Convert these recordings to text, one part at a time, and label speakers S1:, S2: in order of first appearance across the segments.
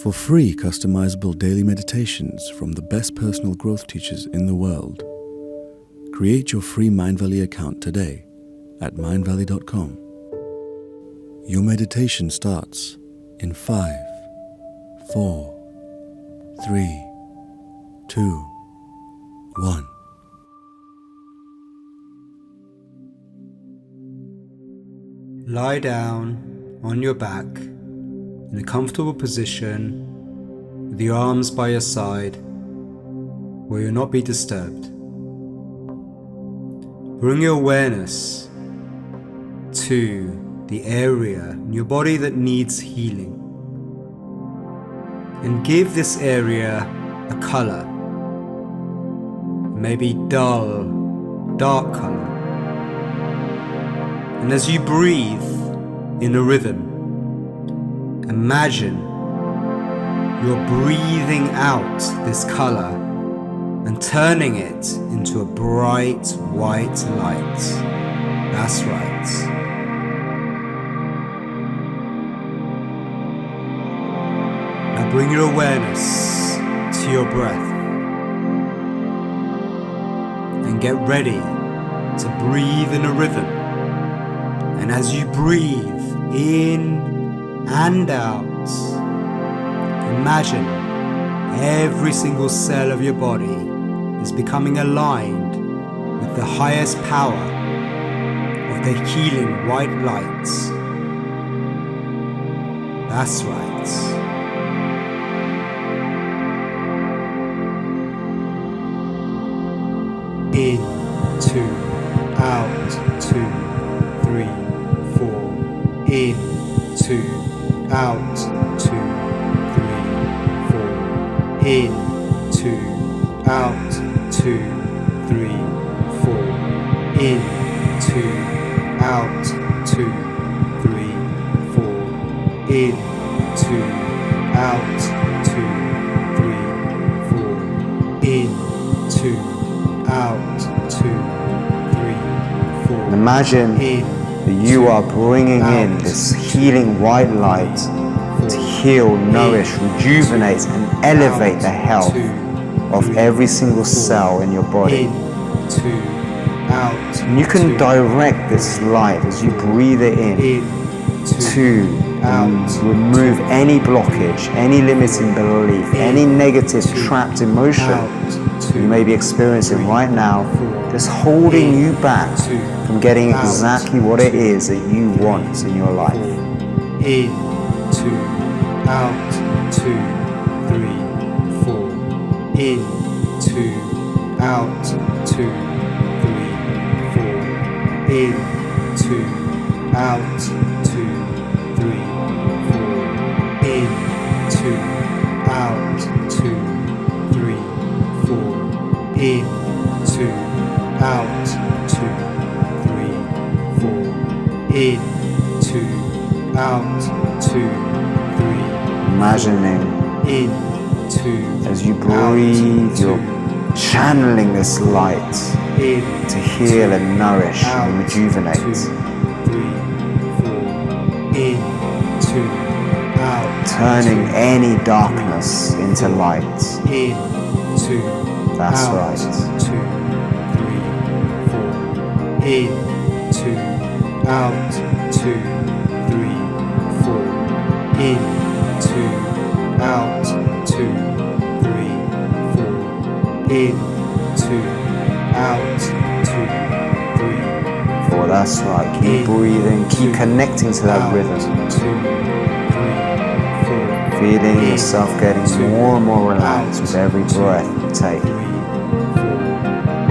S1: For free customizable daily meditations from the best personal growth teachers in the world, create your free Mindvalley account today at mindvalley.com. Your meditation starts in 5, 4, 3, 2, 1.
S2: Lie down on your back in a comfortable position with your arms by your side where you'll not be disturbed. Bring your awareness to the area in your body that needs healing and give this area a color, maybe dull, dark color. And as you breathe in a rhythm, imagine you're breathing out this color and turning it into a bright white light. That's right. Now bring your awareness to your breath and get ready to breathe in a rhythm. And as you breathe in and out, imagine every single cell of your body is becoming aligned with the highest power of the healing white lights. That's right. In, 2, out, 2, 3, 4. In, 2, out, 2, 3, 4. In, 2, out, 2, 3, 4. In, 2, out, 2, 3, 4. In, 2, out, 2, 3, 4. In, 2, out, 2, 3, 4.
S3: Imagine that you are bringing in this healing white light to heal, nourish, rejuvenate and elevate the health of every single cell in your body. And you can direct this light as you breathe it in to remove any blockage, any limiting belief, any negative trapped emotion you may be experiencing right now, just holding you back from getting exactly what it is that you want in your life.
S2: In, 2, out, 2, 3, 4. In, 2, out, 2, 3, 4. In, 2, out, 2, 3, 4. In, 2, out, 2, 3, 4. In, 2, out, 2, 3, 4. In, 2, out, 2, 3.
S3: Imagining
S2: In, 2,
S3: as you breathe, you're channeling this light to heal and nourish and rejuvenate.
S2: 2, 3, 4. In, 2, out.
S3: Turning any darkness into light.
S2: In, 2,
S3: That's
S2: out.
S3: right.
S2: 2, 3, 4. In, 2, out, 2, 3, 4. In, 2, out, 2, 3, 4. In, 2, out, 2, 3, 4.
S3: That's right. Keep breathing, keep connecting to that rhythm.
S2: 2, 3, 4.
S3: Feeling yourself getting more and more relaxed with every breath you take.
S2: 3, 4.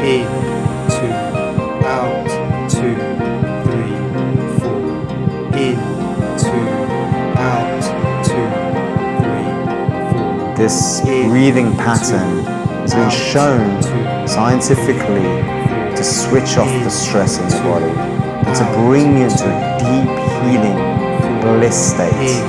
S2: In, 2, out, 2, 3, 4. In, 2, out, 2, 3, 4.
S3: This breathing pattern has been shown scientifically to switch off the stress in the body and to bring you into a deep healing bliss state.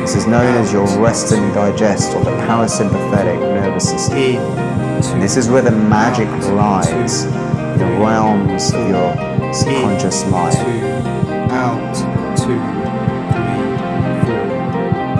S3: This is known as your rest and digest or the parasympathetic nervous system. And this is where the magic lies, in the realms of your subconscious mind.
S2: Out, 2, 3, 4.